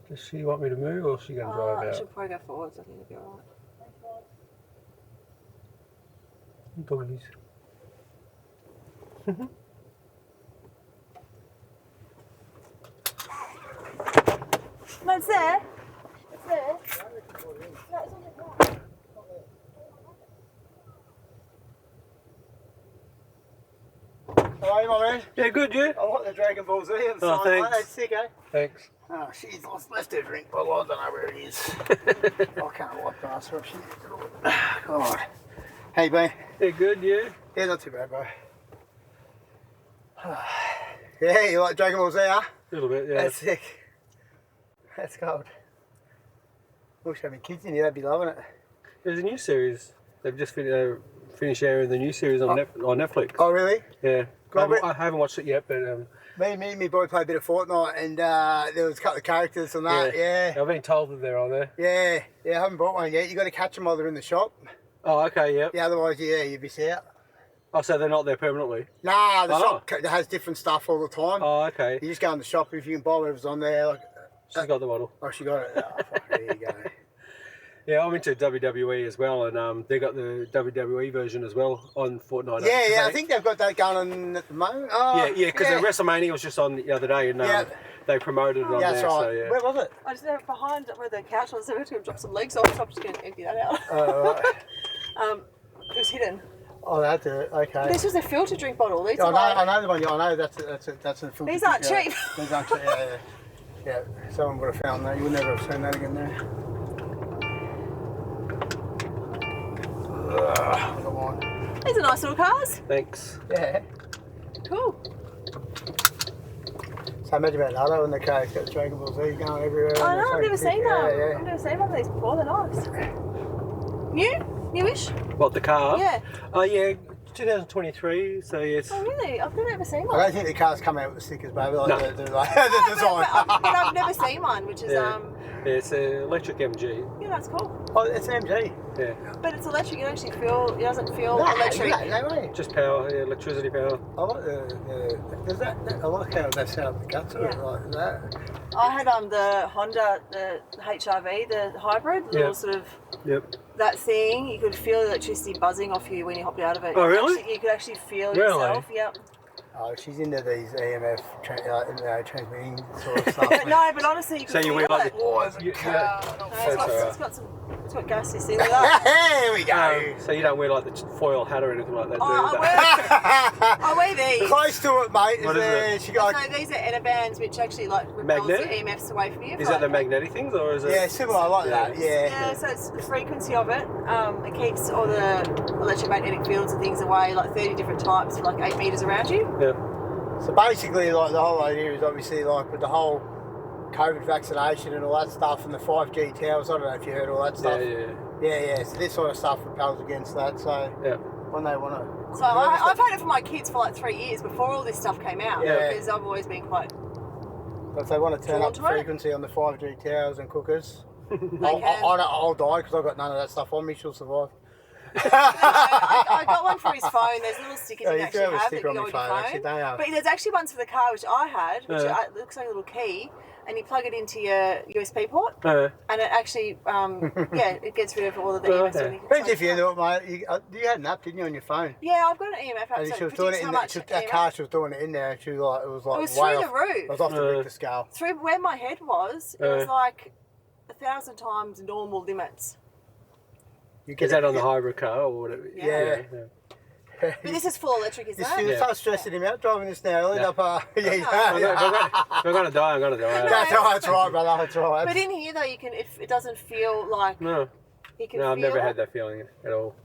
Does she want me to move or is she going to drive out? I should probably go forwards. I think it'll be alright. Doggies. No, it's there. It's there. No, it's on the ground. How are you, my man? Yeah, good, you? I like the Dragon Ball Z and Oh, thanks. That's sick, eh? Thanks. Oh, she's left her drink bottle. I don't know where it is. I can't wipe past her if she needs it. God. How you been? Yeah, good, you? Yeah, not too bad, bro. Yeah, you like Dragon Ball Z, huh? A little bit, yeah. That's sick. That's cold. Wish I had my kids in here, they'd be loving it. There's a new series. They've just finished airing the new series on Netflix. Oh, really? Yeah. Well, I haven't watched it yet, but... Me and my boy played a bit of Fortnite and there was a couple of characters on that, yeah. I've been told that they're on there. Yeah, I haven't bought one yet. You got to catch them while they're in the shop. Oh, okay, yeah. Yeah, otherwise, yeah, you'd be out. Oh, so they're not there permanently? Nah, the shop has different stuff all the time. Oh, okay. You just go in the shop if you can buy whatever's on there. Like, She's got the model. Oh, she got it. Oh, fuck, there you go. Yeah, I'm into WWE as well, and they got the WWE version as well on Fortnite. Yeah, I think they've got that going on at the moment. Oh, yeah, because the WrestleMania was just on the other day, and they promoted it on there. That's right. So, yeah. Where was it? I just know behind where the couch was. So we had to go drop some legs off, so I'm just going to empty that out. Right. It was hidden. Oh, that's it. Okay. This was a filter drink bottle. These I know the one. I know that's a filter. These aren't cheap. These aren't cheap. Yeah. Someone would have found that. You would never have seen that again there. These are nice little cars. Thanks. Yeah. Cool. So imagine about Lado in the car. He's got the Dragon Ball Z going everywhere. I know. I've never seen that. Yeah. I've never seen one of these before. They're nice. Newish. What, the car? Yeah. Oh, yeah. 2023, so yes. Oh really? I've never seen one. I don't think the cars come out with the stickers, baby. Like No. the design. But I've never seen one, which is Yeah, it's an electric MG. yeah, that's cool. Oh, it's an MG. Yeah. But it's electric. You don't actually feel. It doesn't feel No, electric. no way. Just power, electricity power. I like I like how they set up the guts of it like that. I had the Honda, the HRV, the hybrid, the little sort of that thing. You could feel the electricity buzzing off you when you hopped out of it. Oh really? You could actually feel Really? yourself. Yep. Oh, she's into these EMF transmitting sort of stuff. But honestly, you can feel wear like it. Oh, it's a car. It's got gas this thing. Look at that. Here we go. So you don't wear like the foil hat or anything like that, do you? I wear these. Close to it, mate. What is it? She got, So these are inner bands which actually like repels the Magnetic? EMFs away from you. Is that the magnetic things or is it? yeah, similar. I like that. Yeah. Yeah, so it's the frequency of it. It keeps all the electromagnetic fields and things away, like 30 different types for like 8 meters around you. Yeah. So basically, like the whole idea is obviously like with the whole COVID vaccination and all that stuff and the 5G towers. I don't know if you heard all that stuff. Yeah. So this sort of stuff repels against that. So when they want to. So I've had it for my kids for like 3 years before all this stuff came out. Yeah. Because I've always been quite. But if they want to turn up the frequency on the 5G towers and cookers, I'll die because I've got none of that stuff on me. She'll survive. I got one for his phone. There's little stickers you actually have that go on your phone. But there's actually ones for the car which I had, which looks like a little key, and you plug it into your USB port, and it actually, it gets rid of all of the EMFs. Depends if you do it, mate. You had an app, didn't you, on your phone? Yeah, I've got an EMF app. And So she was doing it in that car. She was doing it in there, and she was like, it was through the roof. It was off the Richter scale. Through where my head was, it was like 1,000 times normal limits. Is that on the hybrid car or whatever? Yeah. But this is full electric, isn't it? You start stressing him out driving this now. He'll end up. If I'm gonna die, I'm gonna die. That's right, brother. That's right. But in here, though, you can. If it doesn't feel like. No. You can I've feel never it. had that feeling at all.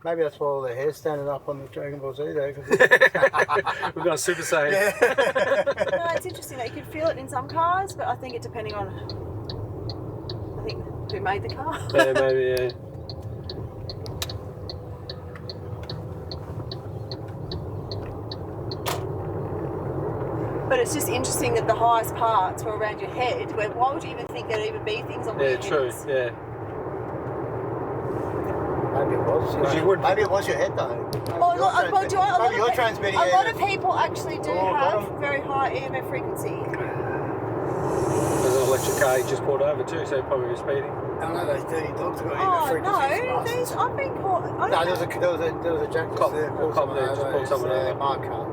Maybe that's why all their hair's standing up on the Dragon Ball Z though. We've got a Super Saiyan. No, it's interesting that you can feel it in some cars, but I think it's depending on. I think who made the car. Yeah, maybe. Yeah. But it's just interesting that the highest parts were around your head. Why would you even think there'd even be things on where your head is? Yeah. Maybe it was. Maybe it was your head though. Maybe you're transmitting. A lot of people actually do have very high EMF frequency. There's an electric car he just pulled over too, so he probably was speeding. I know those dirty dogs got EMF frequency. I've been caught. No, there was a jack cop there. pulled someone over. My car.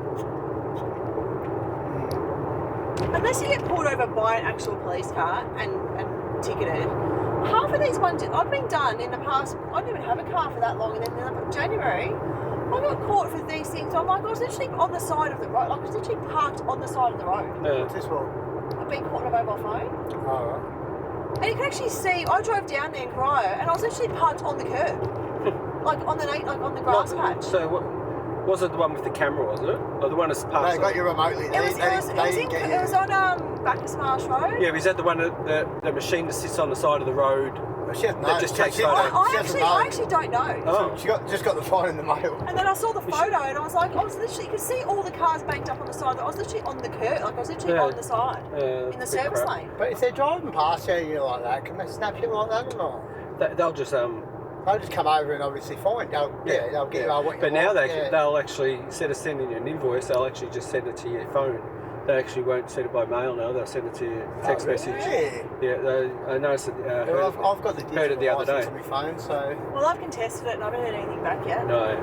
Unless you get pulled over by an actual police car and ticketed, half of these ones I've been done in the past. I didn't even have a car for that long, and then in January, I got caught for these things. I'm like, I was literally on the side of the road. Like I was literally parked on the side of the road. Yeah. What's this for? I've been caught on a mobile phone. Oh, right. And you can actually see. I drove down there in Cryo, and I was literally parked on the curb, like on the grass patch. So what? Was it the one with the camera, wasn't it? Or the one that's parked? They got you remotely. It was on Bacchus Marsh Road. Yeah, is that the one that the machine that sits on the side of the road? That just takes photos. I actually don't know. Oh. She just got the phone in the mail. And then I saw the photo and I was literally, you could see all the cars banked up on the side. I was literally on the curb, like I was literally on the side in the service lane. But if they're driving past you like that, can they snap you like that or not? They'll just They'll just come over and obviously find. They'll get what you But now want. they'll actually, instead of sending you an invoice, they'll actually just send it to your phone. They actually won't send it by mail now. They'll send it to your text message. Yeah, I noticed it. I've got the digital the other day on my phone, so. Well, I've contested it and I haven't heard anything back yet. No.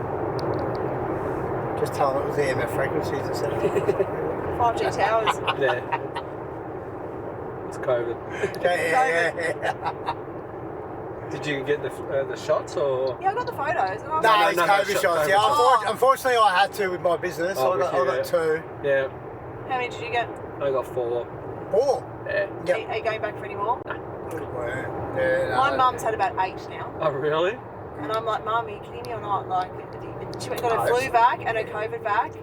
Just tell them it was EMF frequencies instead of 5G towers. Yeah. It's COVID. Yeah. Did you get the shots or? Yeah, I got the photos. No, it's COVID shots. Yeah, unfortunately, I had to with my business. I got 2. Yeah. How many did you get? I got 4. 4? Yeah. Yep. Are you going back for any more? No. My mum's had about 8 now. Oh, really? And I'm like, Mum, are you kidding me or not? Like, she got her flu vac and her COVID vac.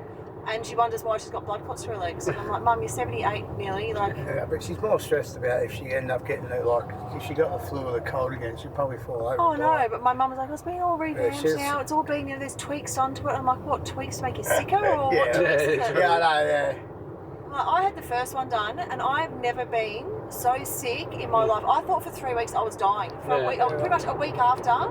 And she wonders why she's got blood clots through her legs. And I'm like, Mum, you're 78 nearly. Like, yeah, but she's more stressed about if she ended up getting it. Like, if she got the flu or the cold again, she'd probably fall over. Oh no! But my mum was like, "It's been all revamped now. It's all been, there's tweaks onto it." I'm like, "What tweaks to make you sicker, or what tweaks?" Yeah, I know. Yeah. Like, I had the first one done, and I've never been so sick in my life. I thought for 3 weeks I was dying. For a week, pretty much a week after.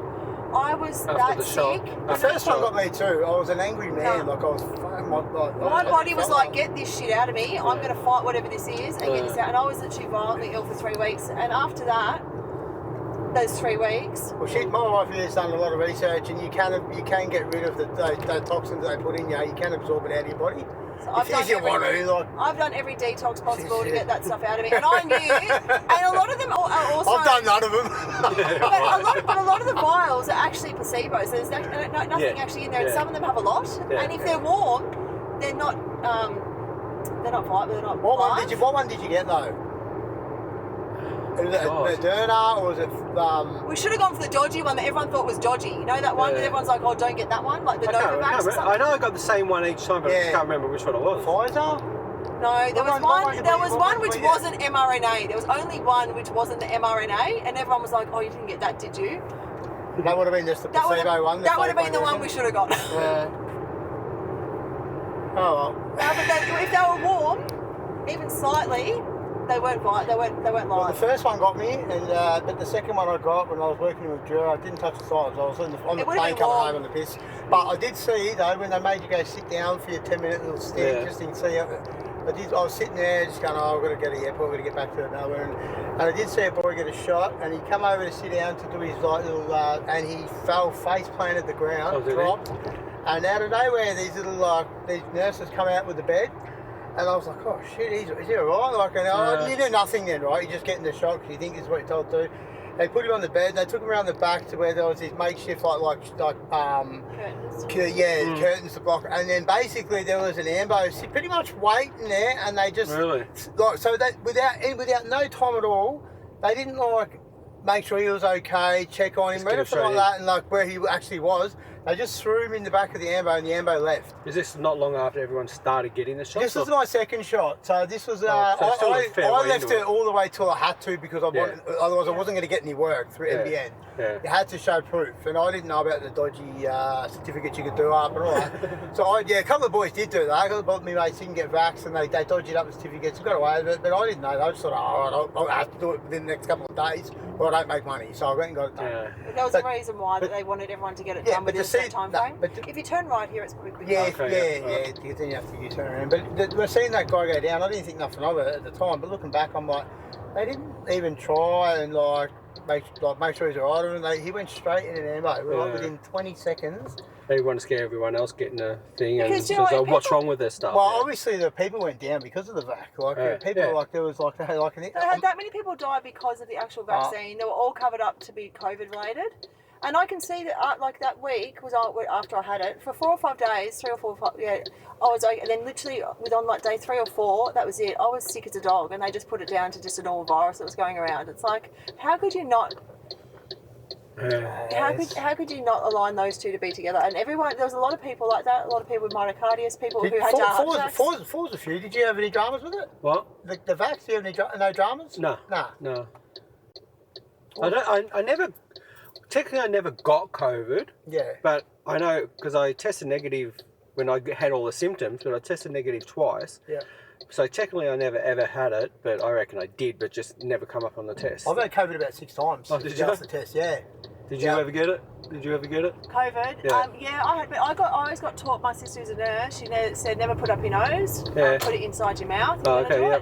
I was that sick. The first one got me too. I was an angry man. Like I was my body was like, get this shit out of me. I'm going to fight whatever this is and get this out. And I was literally violently ill for 3 weeks. And after that, those 3 weeks. Well, my wife has done a lot of research, and you can get rid of those toxins they put in you. You can absorb it out of your body. So I've done every detox possible to get that stuff out of me, and I knew. And a lot of them are also. I've done none of them. but a lot of the vials are actually placebos. So there's nothing actually in there, and some of them have a lot. Yeah. And if they're warm, they're not. They're not vital. They're not. What one did you get though? Was it Moderna or was it? We should have gone for the dodgy one that everyone thought was dodgy. You know that one that everyone's like, oh, don't get that one, like the Novavax or something. I know I got the same one each time, but I just can't remember which one it was. Pfizer? No, there was one which wasn't mRNA. There was only one which wasn't the mRNA, and everyone was like, oh, you didn't get that, did you? That would have been just the placebo one. That would have been the one we should have got. Yeah. Oh well. No, but if they were warm, even slightly. They weren't live. Well, the first one got me, and but the second one I got when I was working with Drew, I didn't touch the sides. I was on the plane coming home on the piss. But I did see though when they made you go sit down for your 10-minute little stint, just to see. I was sitting there just going, oh, I've got to go to the airport, I've got to get back to Melbourne. And I did see a boy get a shot, and he come over to sit down to do his little, and he fell face planted the ground, dropped. And out of nowhere, these little these nurses come out with the bed. And I was like, oh shit, is he alright? Like, you do nothing then, right? You just get in the shock because you think this is what you're told to do. They put him on the bed. They took him around the back to where there was this makeshift curtains. Curtains to block. And then basically there was an ambo pretty much waiting there, and they just so that without no time at all, they didn't make sure he was okay, check on him, or anything like that, and like where he actually was. They just threw him in the back of the ambo and the ambo left. Is this not long after everyone started getting the shots? This was my second shot. So this was, I left it all the way till I had to because otherwise I wasn't going to get any work through NBN. Yeah. You had to show proof, and I didn't know about the dodgy certificates you could do up and all that. So a couple of boys did do that. A couple of my mates didn't get vaxxed, and they dodged up the certificates and got away with it, but I didn't know. I just thought, I'll have to do it within the next couple of days or I don't make money. So I went and got it done. Yeah. That was the reason why they wanted everyone to get it done within a certain time frame. If you turn right here, it's pretty quick. Yeah, then you have to U-turn around. But we're seeing that guy go down. I didn't think nothing of it at the time, but looking back, I'm like, they didn't even try and make sure he's all right. And he went straight in an ammo. Within 20 seconds. They want to scare everyone else getting a thing, and what's wrong with this stuff? Well, obviously the people went down because of the vac. There was they had that many people die because of the actual vaccine. They were all covered up to be COVID related. And I can see that, that week was after I had it for 4 or 5 days, 3 or 4, 5. Yeah, I was and then literally on day 3 or 4, that was it. I was sick as a dog, and they just put it down to just a normal virus that was going around. It's like, how could you not? How could you not align those two to be together? And everyone, there was a lot of people like that. A lot of people with myocarditis, people who had heart attacks. Four's a few. Did you have any dramas with it? What? The vax? Do you have no dramas? No. No. I never. Technically, I never got COVID. Yeah. But I know because I tested negative when I had all the symptoms, but I tested negative twice. Yeah. So technically, I never ever had it, but I reckon I did, but just never come up on the test. I've had COVID about 6 times. Oh, did you? The test, yeah. Did you ever get it? Did you ever get it? COVID? Yeah. I had. But I always got taught. My sister's a nurse. She said never put up your nose. Put it inside your mouth. Oh, okay. Yeah.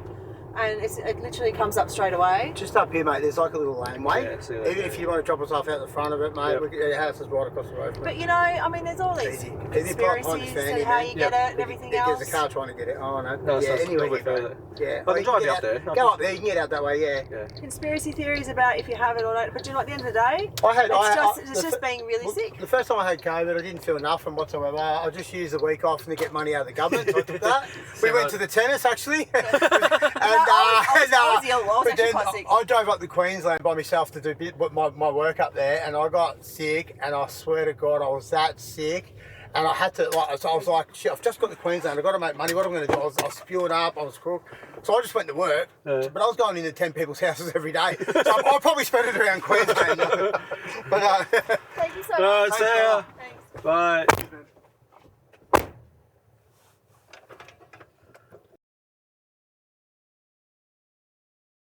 And it literally comes up straight away. Just up here, mate, there's like a little laneway. Yeah, even if you want to drop us off out the front of it, mate, your house is right across the road from it. But I mean, there's all these conspiracies and how you get it and everything else. There's a car trying to get it. Oh, no. No, so anyway, yeah. I can drive you up there. Go up there, you can get out that way, yeah. Conspiracy theories about if you have it or not. But at the end of the day, it's just being really sick. The first time I had COVID, I didn't feel nothing whatsoever. I just used the week off and to get money out of the government, so I took that. We went to the tennis, actually. I drove up to Queensland by myself to do my work up there, and I got sick, and I swear to God, I was that sick, and I had to, so I was like, shit, I've just got to Queensland, I've got to make money, what am I going to do? I was spewing up, I was crook, so I just went to work, but I was going into 10 people's houses every day, so I probably spent it around Queensland. Thank you so much. Thanks. Bye.